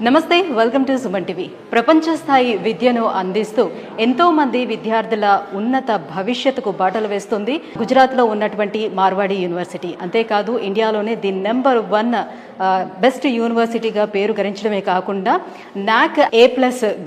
నమస్తే, welcome to Suman TV. ప్రపంచ స్థాయి విద్యను అందిస్తూ ఎంతో మంది విద్యార్థుల ఉన్నత భవిష్యత్తుకు బాటలు వేస్తుంది గుజరాత్లో ఉన్నటువంటి మార్వాడి యూనివర్సిటీ. అంతేకాదు ఇండియాలోనే ది నెంబర్ 1 బెస్ట్ యూనివర్సిటీగా పేరు గరించడమే కాకుండా నాక్ A+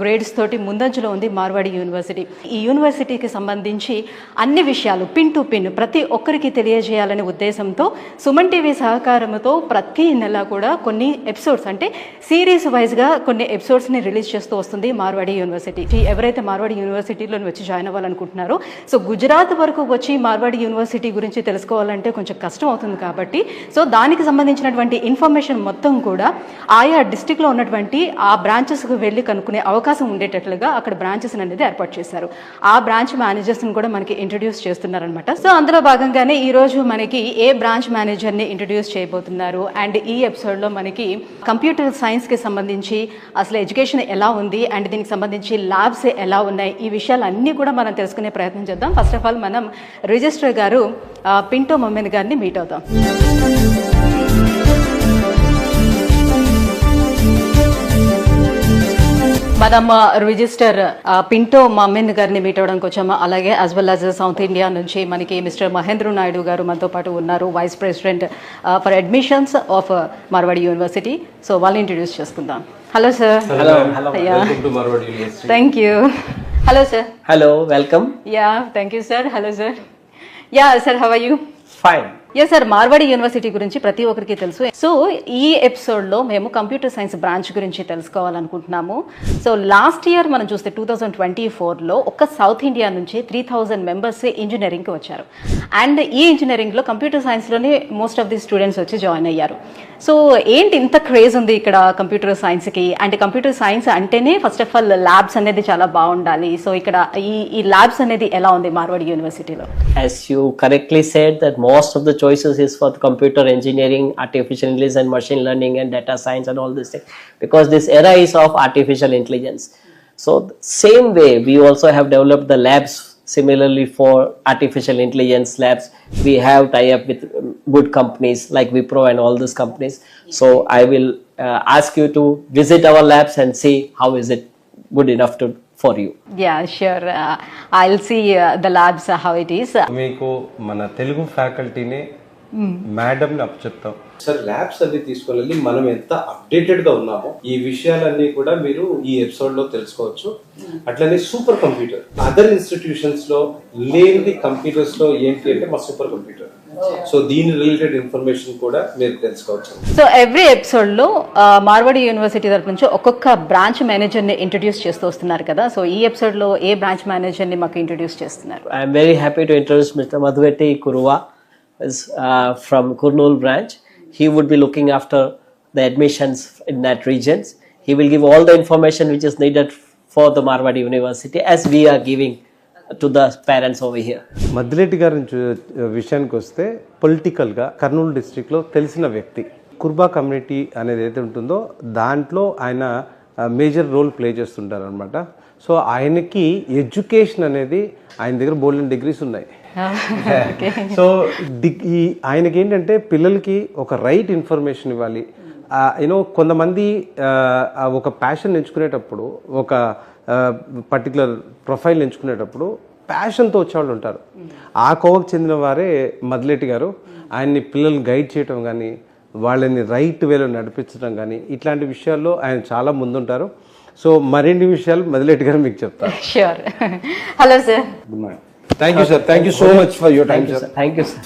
గ్రేడ్స్ తోటి ముందంజలో ఉంది మార్వాడి యూనివర్సిటీ. ఈ యూనివర్సిటీకి సంబంధించి అన్ని విషయాలు పిన్ టు పిన్ ప్రతి ఒక్కరికి తెలియజేయాలనే ఉద్దేశంతో సుమన్ టీవీ సహకారంతో ప్రతి నెల కూడా కొన్ని ఎపిసోడ్స్ అంటే సిరీస్ వైజ్గా కొన్ని ఎపిసోడ్స్ని రిలీజ్ చేస్తూ వస్తుంది మార్వాడి యూనివర్సిటీ. ఎవరైతే మార్వాడి యూనివర్సిటీలో వచ్చి జాయిన్ అవ్వాలనుకుంటున్నారో సో గుజరాత్ వరకు వచ్చి మార్వాడి యూనివర్సిటీ గురించి తెలుసుకోవాలంటే కొంచెం కష్టం అవుతుంది కాబట్టి సో దానికి సంబంధించినటువంటి ఇన్ఫర్మేషన్ మొత్తం కూడా ఆయా డిస్టిక్లో ఉన్నటువంటి ఆ బ్రాంచెస్కి వెళ్ళి కనుక్కునే అవకాశం ఉండేటట్లుగా అక్కడ బ్రాంచెస్ అనేది ఏర్పాటు చేశారు. ఆ బ్రాంచ్ మేనేజర్స్ని కూడా మనకి ఇంట్రడ్యూస్ చేస్తున్నారనమాట. సో అందులో భాగంగానే ఈరోజు మనకి ఏ బ్రాంచ్ మేనేజర్ని ఇంట్రడ్యూస్ చేయబోతున్నారు అండ్ ఈ ఎపిసోడ్లో మనకి కంప్యూటర్ సైన్స్కి సంబంధించి అసలు ఎడ్యుకేషన్ ఎలా ఉంది అండ్ దీనికి సంబంధించి ల్యాబ్స్ ఎలా ఉన్నాయి ఈ విషయాలన్నీ కూడా మనం తెలుసుకునే ప్రయత్నం చేద్దాం. ఫస్ట్ ఆఫ్ ఆల్ మనం రిజిస్ట్రార్ గారు పింటో మొమెన్ గారిని మీట్ అవుతాం. మనం రిజిస్టర్ పింటో మమ్మిన్ గారిని మీట్ అవ్వడానికి వచ్చాము. అలాగే as well as South India నుంచి మనకి మిస్టర్ మహేంద్ర నాయుడు గారు మనతో పాటు ఉన్నారు, vice president for admissions of Marwadi university. So వాళ్ళని ఇంట్రడ్యూస్ చేసుకుందాం. Hello sir. Thank you. Hello sir. Hello, welcome. Yeah thank you sir. Hello sir. Yeah sir, how are you? Fine. Yes sir, Marwadi university గురించి ప్రతి ఒక్కరికి తెలుసు. So ఈ ఎపిసోడ్లో మేము computer science branch గురించి తెలుసుకోవాలనుకుంటున్నాము. సో లాస్ట్ ఇయర్ మనం చూస్తే 2024లో ఒక్క సౌత్ ఇండియా నుంచి 3000 మెంబర్స్ ఇంజనీరింగ్కి వచ్చారు. అండ్ ఈ ఇంజనీరింగ్లో కంప్యూటర్ సైన్స్లోనే మోస్ట్ ఆఫ్ ది స్టూడెంట్స్ వచ్చి జాయిన్ అయ్యారు. సో ఏంటి ఇంత క్రేజ్ ఉంది ఇక్కడ కంప్యూటర్ సైన్స్కి? అంటే కంప్యూటర్ సైన్స్ అంటేనే ఫస్ట్ ఆఫ్ ఆల్ ల్యాబ్స్ అనేది చాలా బాగుండాలి. సో ఇక్కడ ఈ ల్యాబ్స్ అనేది ఎలా ఉంది మార్వాడి యూనివర్సిటీలో? As you correctly said that most of the choices is for computer engineering, artificial intelligence and machine learning and data science and all this thing, because this era is of artificial intelligence. So same way we also have developed the labs similarly for artificial intelligence labs. We have tie up with good companies like Wipro and all these companies. So I will ask you to visit our labs and see how is it good enough to for you. Yeah, sure. I'll see the labs how it is. మీకు మన తెలుగు ఫ్యాకల్టీనే మేడంని అప్పచెప్తాం sir. Labs అన్ని తీసుకెళ్ళి మనం ఎంత updated గా ఉన్నామో ఈ విషయాలన్నీ కూడా మీరు ఈ ఎపిసోడ్ లో తెలుసుకోవచ్చు. అట్లనే సూపర్ కంప్యూటర్ అదర్ ఇన్స్టిట్యూషన్స్ లో లేని కంప్యూటర్స్ లో ఏంటి అంటే మా సూపర్ కంప్యూటర్. సో దీని రిలేటెడ్ ఇన్ఫర్మేషన్ కూడా మీరు తెలుసుకోవచ్చు. సో ఎవ్రీ ఎపిసోడ్ లో మార్వాడి యూనివర్సిటీ తరఫు నుంచి ఒక్కొక్క బ్రాంచ్ మేనేజర్ ని ఇంట్రడ్యూస్ చేస్తూ వస్తున్నారు కదా. సో ఈ ఎపిసోడ్ లో ఏ బ్రాంచ్ మేనేజర్ ని మాకు ఇంట్రడ్యూస్ చేస్తున్నారు? I am very happy to introduce Mr. Madhuveti Kuruva is from Kurnool branch. He would be looking after the admissions in that regions. He will give all the information which is needed for the Marwadi University as we are giving to the parents over here. Maddireddy గారి విషయానికి వస్తే పొలిటికల్గా కర్నూలు డిస్ట్రిక్ట్లో తెలిసిన వ్యక్తి. Kurba community అనేది ఏదైతే ఉంటుందో దాంట్లో ఆయన మేజర్ రోల్ ప్లే చేస్తుంటారు అనమాట. సో ఆయనకి ఎడ్యుకేషన్ అనేది ఆయన దగ్గర బోల్డెన్ డిగ్రీస్ ఉన్నాయి. సో ఆయనకి ఏంటంటే పిల్లలకి ఒక రైట్ ఇన్ఫర్మేషన్ ఇవ్వాలి. కొంతమంది ఒక ప్యాషన్ ఎంచుకునేటప్పుడు ఒక పర్టికులర్ ప్రొఫైల్ ఎంచుకునేటప్పుడు ప్యాషన్తో వచ్చేవాళ్ళు ఉంటారు. ఆ కోవకు చెందిన వారే మద్దిరెడ్డి గారు. ఆయన్ని పిల్లల్ని గైడ్ చేయటం కానీ వాళ్ళని రైట్ వేలో నడిపించడం కానీ ఇట్లాంటి విషయాల్లో ఆయన చాలా ముందుంటారు. సో మరిన్ని విషయాలు మద్దిరెడ్డి గారు మీకు చెప్తారు. Sure. Hello sir. Good morning. Thank you sir. Thank you so much for your time sir. Thank you sir.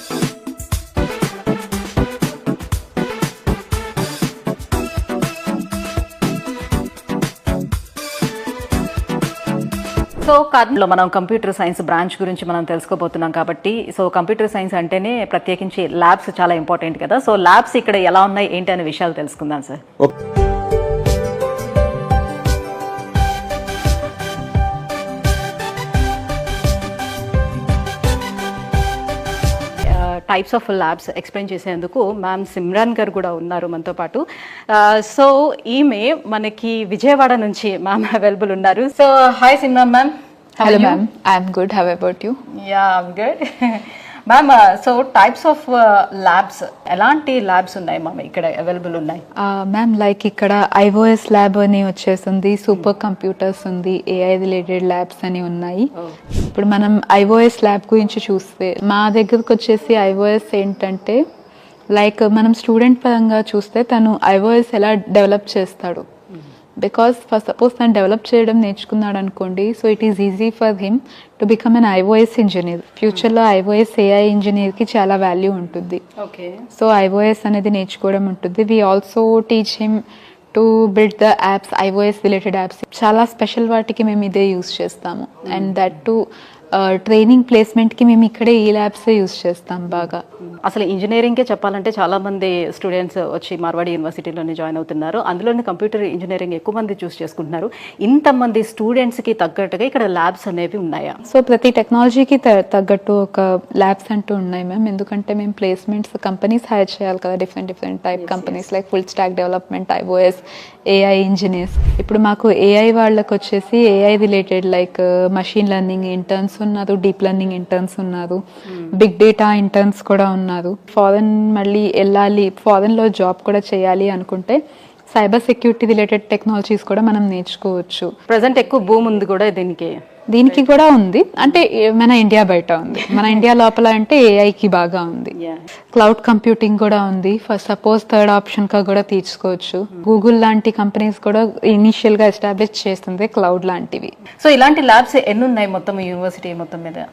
So కర్నూలులో మనం కంప్యూటర్ సైన్స్ బ్రాంచ్ గురించి మనం తెలుసుకోబోతున్నాం కాబట్టి సో కంప్యూటర్ సైన్స్ అంటేనే ప్రత్యేకించి ల్యాబ్స్ చాలా ఇంపార్టెంట్ కదా. సో ల్యాబ్స్ ఇక్కడ ఎలా ఉన్నాయి ఏంటి అనే విషయాలు తెలుసుకుందాం sir. Types of labs explain చేసేందుకు మ్యామ్ సిమ్రాన్ గారు కూడా ఉన్నారు మనతో పాటు. సో ఈమె మనకి విజయవాడ నుంచి మ్యామ్ అవైలబుల్ ఉన్నారు. So hi Simran ma'am. Hello ma'am, I'm good. How about you? Yeah, I'm good. Ma'am so types of labs, ఎలాంటి ల్యాబ్స్ ఉన్నాయి మ్యామ్ ఇక్కడ అవైలబుల్ ఉన్నాయి? మ్యామ్ లైక్ ఇక్కడ iOS ల్యాబ్ అని వచ్చేసింది, సూపర్ కంప్యూటర్స్ ఉంది, AI రిలేటెడ్ ల్యాబ్స్ అని ఉన్నాయి. ఇప్పుడు మనం iOS ల్యాబ్ గురించి చూస్తే మా దగ్గరకు వచ్చేసి iOS ఏంటంటే లైక్ మనం స్టూడెంట్ పరంగా చూస్తే తను iOS ఎలా డెవలప్ చేస్తాడు, బికాస్ ఫస్ట్ సపోజ్ తను డెవలప్ చేయడం నేర్చుకున్నాడు అనుకోండి, so it is easy for him to become an iOS engineer. ఫ్యూచర్లో iOS AI ఇంజనీర్కి చాలా వాల్యూ ఉంటుంది. ఓకే, సో iOS అనేది నేర్చుకోవడం ఉంటుంది. We also teach him to build the apps, iOS related apps. చాలా స్పెషల్ వాటికి మేము ఇదే యూస్ చేస్తాము. అండ్ దట్ టు ట్రైనింగ్ ప్లేస్మెంట్కి మేము ఇక్కడే ఈ ల్యాబ్సే యూస్ చేస్తాం బాగా. అసలు ఇంజనీరింగ్కే చెప్పాలంటే చాలా మంది స్టూడెంట్స్ వచ్చి మార్వాడి యూనివర్సిటీలోనే జాయిన్ అవుతున్నారు. అందులోని కంప్యూటర్ ఇంజనీరింగ్ ఎక్కువ మంది చూస్ చేసుకుంటున్నారు. ఇంతమంది స్టూడెంట్స్కి తగ్గట్టుగా ఇక్కడ ల్యాబ్స్ అనేవి ఉన్నాయా? సో ప్రతి టెక్నాలజీకి తగ్గట్టు ఒక ల్యాబ్స్ అంటూ ఉన్నాయి మ్యామ్. ఎందుకంటే మేము ప్లేస్మెంట్స్ కంపెనీస్ హైర్ చేయాలి కదా, different type companies like full stack development, iOS, AI engineers. ఇప్పుడు మాకు AI వాళ్ళకి వచ్చేసి AI related like machine learning interns ఉన్నారు, డీప్ లెర్నింగ్ ఇంటర్న్స్ ఉన్నారు, బిగ్ డేటా ఇంటర్న్స్ కూడా ఉన్నారు. ఫారెన్ మళ్ళీ వెళ్ళాలి, ఫారెన్లో జాబ్ కూడా చేయాలి అనుకుంటే సైబర్ సెక్యూరిటీ రిలేటెడ్ టెక్నాలజీస్ కూడా మనం నేర్చుకోవచ్చు. ప్రజెంట్ ఎక్కువ భూమి ఉంది కూడా దీనికి కూడా ఉంది. అంటే మన ఇండియా బయట ఉంది, మన ఇండియా లోపల అంటే ఏఐకి బాగా ఉంది. క్లౌడ్ కంప్యూటింగ్ కూడా ఉంది. ఫస్ట్ సపోజ్ థర్డ్ ఆప్షన్ గా కూడా తీసుకోవచ్చు. గూగుల్ లాంటి కంపెనీస్ కూడా ఇనిషియల్ గా ఎస్టాబ్లిష్ చేస్తుంది క్లౌడ్ లాంటివి. సో ఇలాంటి ల్యాబ్స్ ఎన్ని ఉన్నాయి మొత్తం యూనివర్సిటీ మొత్తం మీద?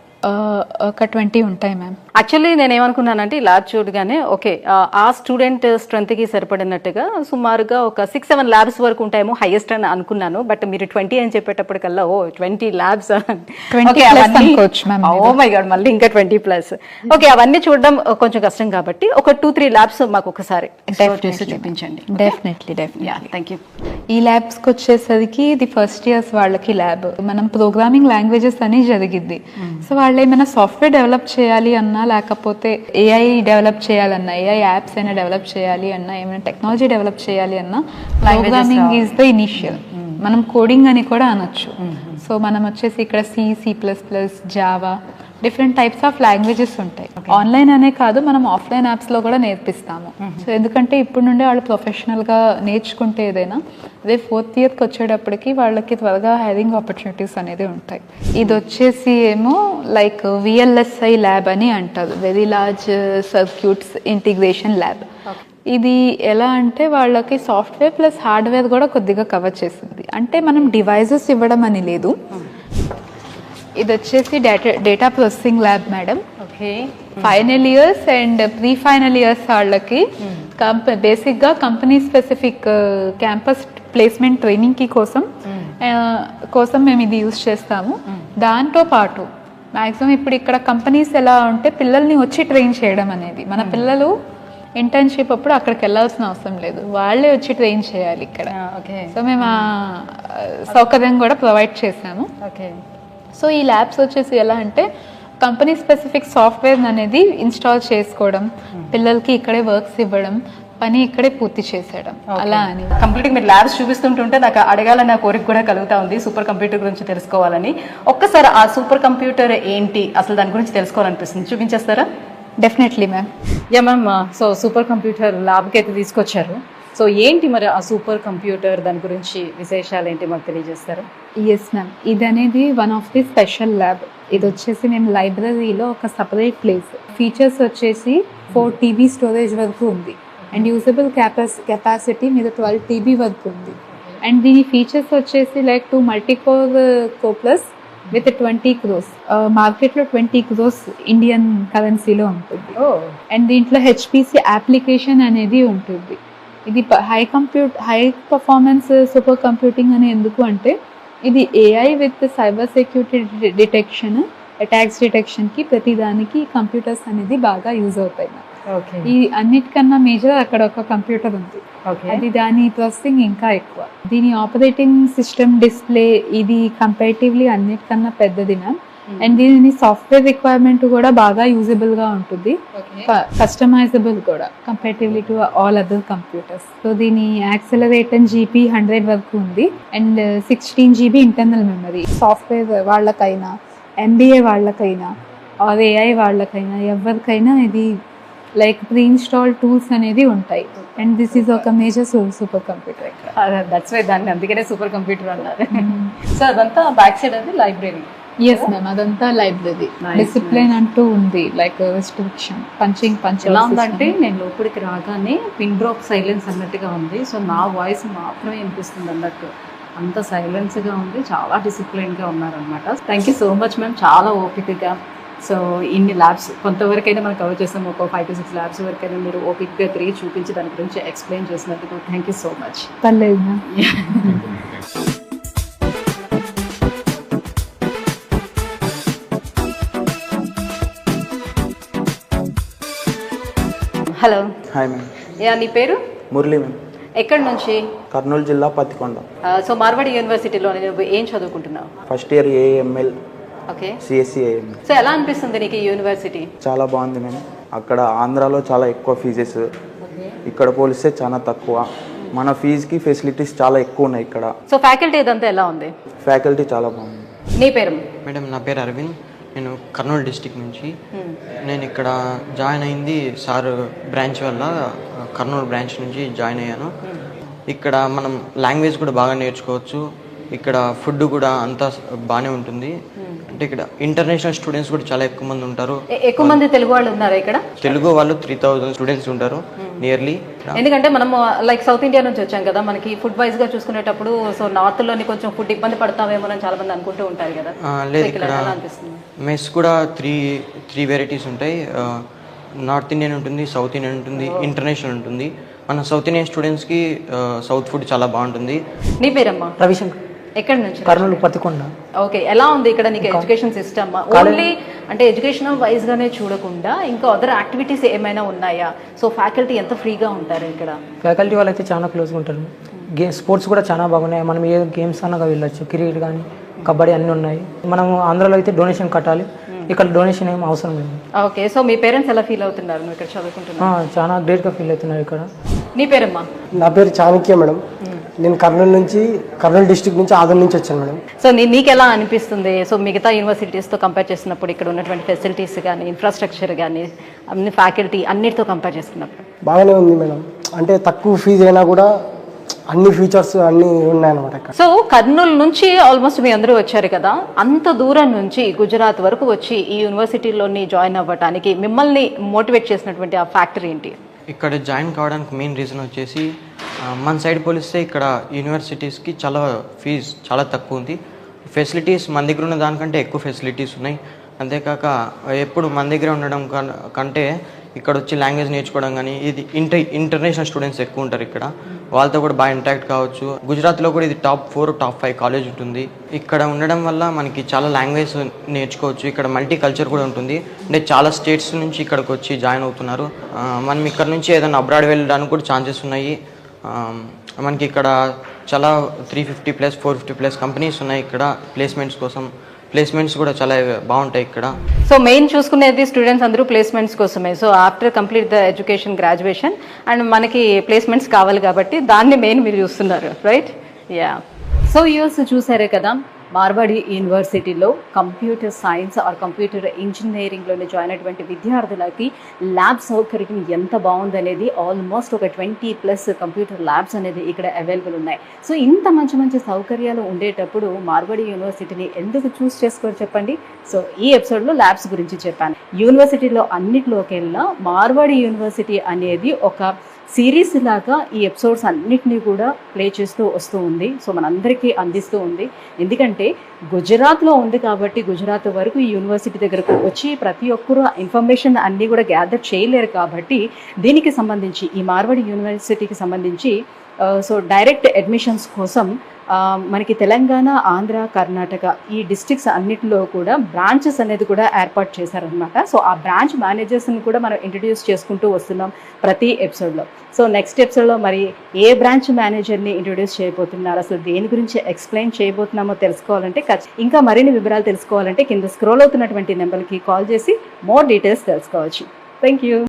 ఒక 20 ఉంటాయి మ్యామ్. యాక్చువల్లీ నేను ఏమనుకున్నానంటే ఈ ల్యాబ్ చూడగానే ఓకే ఆ స్టూడెంట్ స్ట్రెంత్కి సరిపడినట్టుగా సుమారుగా ఒక 6-7 ల్యాబ్స్ వరకు ఉంటాయేమో హైయెస్ట్ అని అనుకున్నాను. బట్ మీరు 20 అని చెప్పేటప్పటికల్లా 20 ల్యాబ్స్, ఓ మై గాడ్, మళ్ళీ ఇంకా 20+. ఓకే, అవన్నీ చూడడం కొంచెం కష్టం కాబట్టి ఒక 2-3 ల్యాబ్స్ మాకు ఒకసారి చూపించండి. డెఫినెట్లీ. Thank you. ఈ ల్యాబ్స్కి వచ్చేసరికి ఇది ఫస్ట్ ఇయర్స్ వాళ్ళకి ల్యాబ్. మనం ప్రోగ్రామింగ్ లాంగ్వేజెస్ అని జరిగింది. సో వాళ్ళు ఏమైనా సాఫ్ట్వేర్ డెవలప్ చేయాలి అన్నా, లేకపోతే AI డెవలప్ చేయాలన్నా, AI యాప్స్ అయినా డెవలప్ చేయాలి అన్నా, ఏమైనా టెక్నాలజీ డెవలప్ చేయాలి అన్నా, ప్రోగ్రామింగ్ ఈజ్ ద ఇనిషియల్. మనం కోడింగ్ అని కూడా అనొచ్చు. సో మనం వచ్చేసి ఇక్కడ C++, Java, different types of languages ఉంటాయి. ఆన్లైన్ అనే కాదు, మనం ఆఫ్లైన్ యాప్స్లో కూడా నేర్పిస్తాము. సో ఎందుకంటే ఇప్పుడు నుండే వాళ్ళు ప్రొఫెషనల్గా నేర్చుకుంటే ఏదైనా, అదే 4th ఇయర్కి వచ్చేటప్పటికి వాళ్ళకి త్వరగా హైరింగ్ ఆపర్చునిటీస్ అనేది ఉంటాయి. ఇది వచ్చేసి ఏమో లైక్ VLSI ల్యాబ్ అని అంటారు, very large circuits integration lab. ఇది ఎలా అంటే వాళ్ళకి సాఫ్ట్వేర్ ప్లస్ హార్డ్వేర్ కూడా కొద్దిగా కవర్ చేసింది. అంటే మనం డివైజెస్ ఇవ్వడం అని లేదు. ఇది వచ్చేసి data processing lab madam. Okay, final years and pre final years వాళ్ళకి బేసిక్గా కంపెనీ స్పెసిఫిక్ క్యాంపస్ ప్లేస్మెంట్ ట్రైనింగ్కి కోసం మేము ఇది యూజ్ చేస్తాము. దాంతో పాటు మ్యాక్సిమం ఇప్పుడు ఇక్కడ కంపెనీస్ ఎలా ఉంటే పిల్లల్ని వచ్చి ట్రైన్ చేయడం అనేది, మన పిల్లలు ఇంటర్న్షిప్ అప్పుడు అక్కడికి వెళ్ళాల్సిన అవసరం లేదు, వాళ్ళే వచ్చి ట్రైన్ చేయాలి ఇక్కడ. సో మేము ఆ సౌకర్యం కూడా ప్రొవైడ్ చేసాము. ఓకే, సో ఈ ల్యాబ్స్ వచ్చేసి ఎలా అంటే కంపెనీ స్పెసిఫిక్ సాఫ్ట్వేర్ అనేది ఇన్స్టాల్ చేసుకోవడం, పిల్లలకి ఇక్కడే వర్క్స్ ఇవ్వడం, పని ఇక్కడే పూర్తి చేసేయడం, అలా అని. కంప్లీట్గా మీరు ల్యాబ్స్ చూపిస్తుంటుంటే నాకు అడగాలన్న కోరిక కూడా కలుగుతా ఉంది సూపర్ కంప్యూటర్ గురించి తెలుసుకోవాలని. ఒక్కసారి ఆ సూపర్ కంప్యూటర్ ఏంటి, అసలు దాని గురించి తెలుసుకోవాలనిపిస్తుంది, చూపించేస్తారా? Definitely ma'am. Yeah ma'am, so super computer ల్యాబ్కి అయితే తీసుకొచ్చారు. సో ఏంటి మరి ఆ సూపర్ కంప్యూటర్, దాని గురించి విశేషాలు ఏంటి మాకు తెలియజేస్తారా? ఎస్ మ్యామ్, ఇది అనేది one of the special lab. ఇది వచ్చేసి మేము లైబ్రరీలో ఒక సపరేట్ ప్లేస్. ఫీచర్స్ వచ్చేసి 4 TB స్టోరేజ్ వరకు ఉంది అండ్ యూజబుల్ కెపాసిటీ మీద 12 TB వరకు ఉంది. అండ్ దీని ఫీచర్స్ వచ్చేసి లైక్ 2 మల్టీకోర్ కోప్లస్ విత్ 20 crores. మార్కెట్లో 20 crores ఇండియన్ కరెన్సీలో ఉంటుంది. అండ్ దీంట్లో HPC అప్లికేషన్ అనేది ఉంటుంది. ఇది హై పర్ఫార్మెన్స్ సూపర్ కంప్యూటింగ్ అని ఎందుకు అంటే ఇది AI with cyber security detection, attacks డిటెక్షన్కి ప్రతిదానికి కంప్యూటర్స్ అనేది బాగా యూజ్ అవుతాయి. ఈ అన్నిటికన్నా మేజర్ అక్కడ ఒక కంప్యూటర్ ఉంది, అది దాని ప్రాసెసింగ్ ఇంకా ఎక్కువ. దీని ఆపరేటింగ్ సిస్టమ్, డిస్ప్లే ఇది కంపారిటివ్లీ అన్నిటికన్నా పెద్దది మ్యామ్. అండ్ దీని సాఫ్ట్వేర్ రిక్వైర్మెంట్ కూడా బాగా యూజబుల్ గా ఉంటుంది, కస్టమైజబుల్ కూడా comparatively to all other computers. So దీని యాక్సలరేటర్ GB 100 వరకు ఉంది and 16 GB internal memory. Software వాళ్ళకైనా, MBA వాళ్ళకైనా, ఆర్ ఏఐ వాళ్ళకైనా ఎవరికైనా ఇది లైక్ ప్రీ ఇన్స్టాల్ టూల్స్ అనేది ఉంటాయి. అండ్ దిస్ ఈజ్ ఒక మేజర్ సూపర్ కంప్యూటర్ ఇక్కడ. దట్స్ వై దాన్ని అందుకనే సూపర్ కంప్యూటర్ అన్నారు. సో అదంతా బ్యాక్ సైడ్ అది లైబ్రరీ. ఎస్ మ్యామ్, అదంతా లైబ్రరీ. డిసిప్లిన్ అంటూ ఉంది, లైక్ రెస్ట్రిక్షన్ పంచింగ్ ఎలా ఉందంటే నేను లోపలికి రాగానే పిన్ డ్రాప్ సైలెన్స్ అన్నట్టుగా ఉంది. సో నా వాయిస్ మాత్రమే వినిపిస్తుంది అన్నట్టు, అంత సైలెన్స్గా ఉంది, చాలా డిసిప్లైన్గా ఉన్నారనమాట. Thank you so much ma'am, చాలా ఓపికగా. సో ఇన్ని ల్యాబ్స్ కొంతవరకైనా మనం కవర్ చేస్తాం, ఒక 5 to 6 ల్యాబ్స్ వరకైనా మీరు ఓపికగా తిరిగి చూపించి దాని గురించి ఎక్స్ప్లెయిన్ చేసినందుకు థ్యాంక్ యూ సో మచ్. పర్లేదు మ్యామ్. హలో. Hi ma'am. నీ పేరు? మురళి మ్యామ్. ఎక్కడి నుంచి? కర్నూలు జిల్లా పత్తికొండ. సో మార్వాడి యూనివర్సిటీలో నువ్వు ఏం చదువుకుంటున్నావు? First year AML okay. CSC AML. So ఎలా అనిపిస్తుంది నీకు ఈ యూనివర్సిటీ? చాలా బాగుంది మ్యామ్. అక్కడ ఆంధ్రాలో చాలా ఎక్కువ ఫీజెస్, ఇక్కడ పోలిస్తే చాలా తక్కువ. మన ఫీజుకి ఫెసిలిటీస్ చాలా ఎక్కువ ఉన్నాయి ఇక్కడ. సో ఫ్యాకల్టీ ఇదంతా ఎలా ఉంది? ఫ్యాకల్టీ చాలా బాగుంది. నీ పేరు? మేడం నా పేరు అరవింద్, నేను కర్నూలు డిస్టిక్ నుంచి. నేను ఇక్కడ జాయిన్ అయింది సార్ బ్రాంచ్ వల్ల, కర్నూలు బ్రాంచ్ నుంచి జాయిన్ అయ్యాను. ఇక్కడ మనం లాంగ్వేజ్ కూడా బాగా నేర్చుకోవచ్చు, ఇక్కడ ఫుడ్ కూడా అంతా బాగానే ఉంటుంది. అంటే ఇక్కడ ఇంటర్నేషనల్ స్టూడెంట్స్ కూడా చాలా ఎక్కువ మంది ఉంటారు. ఎక్కువ మంది తెలుగు వాళ్ళు ఉన్నారు ఇక్కడ? తెలుగు వాళ్ళు 3000 స్టూడెంట్స్ ఉంటారు నియర్లీ. ఎందుకంటే మనం లైక్ సౌత్ ఇండియా నుంచి వచ్చాం కదా, మనకి ఫుడ్ వైజ్ గా చూసుకునేటప్పుడు సో నార్త్ లోని కొంచెం ఫుడ్ ఇబ్బంది పడతామేమో అని చాలా మంది అనుకుంటూ ఉంటారు కదా. లేదు, ఇక్కడ మెస్ కూడా త్రీ వెరైటీస్ ఉంటాయి. నార్త్ ఇండియన్ ఉంటుంది, సౌత్ ఇండియన్ ఉంటుంది, ఇంటర్నేషనల్ ఉంటుంది. మన సౌత్ ఇండియన్ స్టూడెంట్స్కి సౌత్ ఫుడ్ చాలా బాగుంటుంది. నీ పేరమ్మా? రవిశంకర్. ఎక్కడి నుంచి? కర్నూలు పత్తికొండ. ఓకే. ఎలా ఉంది ఇక్కడ నీకు ఎడ్యుకేషన్ సిస్టమ్? ఓన్లీ అంటే ఎడ్యుకేషనల్ వైజ్ గానే చూడకుండా ఇంకా అదర్ యాక్టివిటీస్ ఏమైనా ఉన్నాయా? సో ఫ్యాకల్టీ ఎంత ఫ్రీగా ఉంటారు ఇక్కడ? ఫ్యాకల్టీ వాళ్ళు అయితే చాలా క్లోజ్గా ఉంటారు. స్పోర్ట్స్ కూడా చాలా బాగున్నాయి, మనం ఏ గేమ్స్ అన్నగా వెళ్ళొచ్చు, క్రికెట్ కానీ కబడ్డీ అన్నీ ఉన్నాయి. మనం ఆంధ్రాలో అయితే డొనేషన్ కట్టాలి, ఇక్కడ డొనేషన్ ఏం అవసరం లేదు. ఓకే. సో మీ పేరెంట్స్ ఎలా ఫీల్ అవుతున్నారు నువ్వు ఇక్కడ చదువుకుంటున్నావు? చాలా గ్రేట్గా ఫీల్ అవుతున్నారు ఇక్కడ. నీ పేరమ్మా? నా పేరు చాణక్య మేడం. నేను కర్నూలు డిస్ట్రిక్ట్ నుంచి ఆదం నుంచి వచ్చాను మేడం. సో నీకు ఎలా అనిపిస్తుంది? సో మిగతా యూనివర్సిటీస్తో కంపేర్ చేసినప్పుడు ఇక్కడ ఉన్నటువంటి ఫెసిలిటీస్ కానీ, ఇన్ఫ్రాస్ట్రక్చర్ కానీ, అన్ని ఫ్యాకల్టీ అన్నిటితో కంపేర్ చేసుకున్నప్పుడు బాగానే ఉంది మేడం. అంటే తక్కువ ఫీజు అయినా కూడా అన్ని ఫీచర్స్ అన్నీ ఉన్నాయన్నమాట ఇక్కడ. సో కర్నూలు నుంచి ఆల్మోస్ట్ మీ అందరూ వచ్చారు కదా, అంత దూరం నుంచి గుజరాత్ వరకు వచ్చి ఈ యూనివర్సిటీలోని జాయిన్ అవ్వడానికి మిమ్మల్ని మోటివేట్ చేసినటువంటి ఆ ఫ్యాక్టర్ ఏంటి? ఇక్కడ జాయిన్ కావడానికి మెయిన్ రీజన్ వచ్చేసి మన సైడ్ పోలిస్తే ఇక్కడ యూనివర్సిటీస్కి ఫీజు చాలా తక్కువ ఉంది. ఫెసిలిటీస్ మన దగ్గర ఉన్న దానికంటే ఎక్కువ ఫెసిలిటీస్ ఉన్నాయి. అంతేకాక ఎప్పుడు మన దగ్గర ఉండడం కంటే ఇక్కడ వచ్చి లాంగ్వేజ్ నేర్చుకోవడం కానీ, ఇది ఇంటర్నేషనల్ స్టూడెంట్స్ ఎక్కువ ఉంటారు ఇక్కడ, వాళ్ళతో కూడా బాగా ఇంటరాక్ట్ కావచ్చు. గుజరాత్లో కూడా ఇది టాప్ 4 టాప్ 5 కాలేజ్ ఉంటుంది. ఇక్కడ ఉండడం వల్ల మనకి చాలా లాంగ్వేజ్ నేర్చుకోవచ్చు. ఇక్కడ మల్టీ కల్చర్ కూడా ఉంటుంది. అంటే చాలా స్టేట్స్ నుంచి ఇక్కడికి వచ్చి జాయిన్ అవుతున్నారు. మనం ఇక్కడ నుంచి ఏదైనా అబ్రాడ్ వెళ్ళడానికి కూడా ఛాన్సెస్ ఉన్నాయి. మనకి ఇక్కడ చాలా 350+ 450+ కంపెనీస్ ఉన్నాయి ఇక్కడ ప్లేస్మెంట్స్ కోసం. ప్లేస్మెంట్స్ కూడా చాలా బాగుంటాయి ఇక్కడ. సో మెయిన్ చూసుకునేది స్టూడెంట్స్ అందరూ ప్లేస్మెంట్స్ కోసమే. So after complete the education graduation and మనకి ప్లేస్మెంట్స్ కావాలి కాబట్టి దాన్ని మెయిన్ మీరు చూస్తున్నారు, రైట్? యా. సో ఇయర్స్ చూసారే కదా, మార్వాడి యూనివర్సిటీలో కంప్యూటర్ సైన్స్ ఆర్ కంప్యూటర్ ఇంజనీరింగ్లోనే జాయిన్ అయినటువంటి విద్యార్థులకి ల్యాబ్ సౌకర్యం ఎంత బాగుందనేది. ఆల్మోస్ట్ ఒక 20+ కంప్యూటర్ ల్యాబ్స్ అనేది ఇక్కడ అవైలబుల్ ఉన్నాయి. సో ఇంత మంచి మంచి సౌకర్యాలు ఉండేటప్పుడు మార్వాడి యూనివర్సిటీని ఎందుకు చూస్ చేసుకోరు చెప్పండి? సో ఈ ఎపిసోడ్లో ల్యాబ్స్ గురించి చెప్పాను. యూనివర్సిటీలో అన్నిటిలోకెల్లా మార్వాడి యూనివర్సిటీ అనేది ఒక సిరీస్ లాగా ఈ ఎపిసోడ్స్ అన్నిటినీ కూడా ప్లే చేస్తూ వస్తూ ఉంది. సో మనందరికీ అందిస్తూ ఉంది. ఎందుకంటే గుజరాత్లో ఉంది కాబట్టి గుజరాత్ వరకు ఈ యూనివర్సిటీ దగ్గరకు వచ్చి ప్రతి ఒక్కరు ఇన్ఫర్మేషన్ అన్నీ కూడా గ్యాదర్ చేయలేరు కాబట్టి దీనికి సంబంధించి ఈ మార్వాడి యూనివర్సిటీకి సంబంధించి సో డైరెక్ట్ అడ్మిషన్స్ కోసం మనకి తెలంగాణ, ఆంధ్ర, కర్ణాటక ఈ డిస్ట్రిక్ట్స్ అన్నిటిలో కూడా బ్రాంచెస్ అనేది కూడా ఏర్పాటు చేశారనమాట. సో ఆ బ్రాంచ్ మేనేజర్స్ని కూడా మనం ఇంట్రడ్యూస్ చేసుకుంటూ వస్తున్నాం ప్రతి ఎపిసోడ్లో. సో నెక్స్ట్ ఎపిసోడ్లో మరి ఏ బ్రాంచ్ మేనేజర్ని ఇంట్రడ్యూస్ చేయబోతున్నారు, అసలు దేని గురించి ఎక్స్ప్లెయిన్ చేయబోతున్నామో తెలుసుకోవాలంటే, ఇంకా మరిన్ని వివరాలు తెలుసుకోవాలంటే కింద స్క్రోల్ అవుతున్నటువంటి నెంబర్కి కాల్ చేసి మోర్ డీటెయిల్స్ తెలుసుకోవచ్చు. Thank you.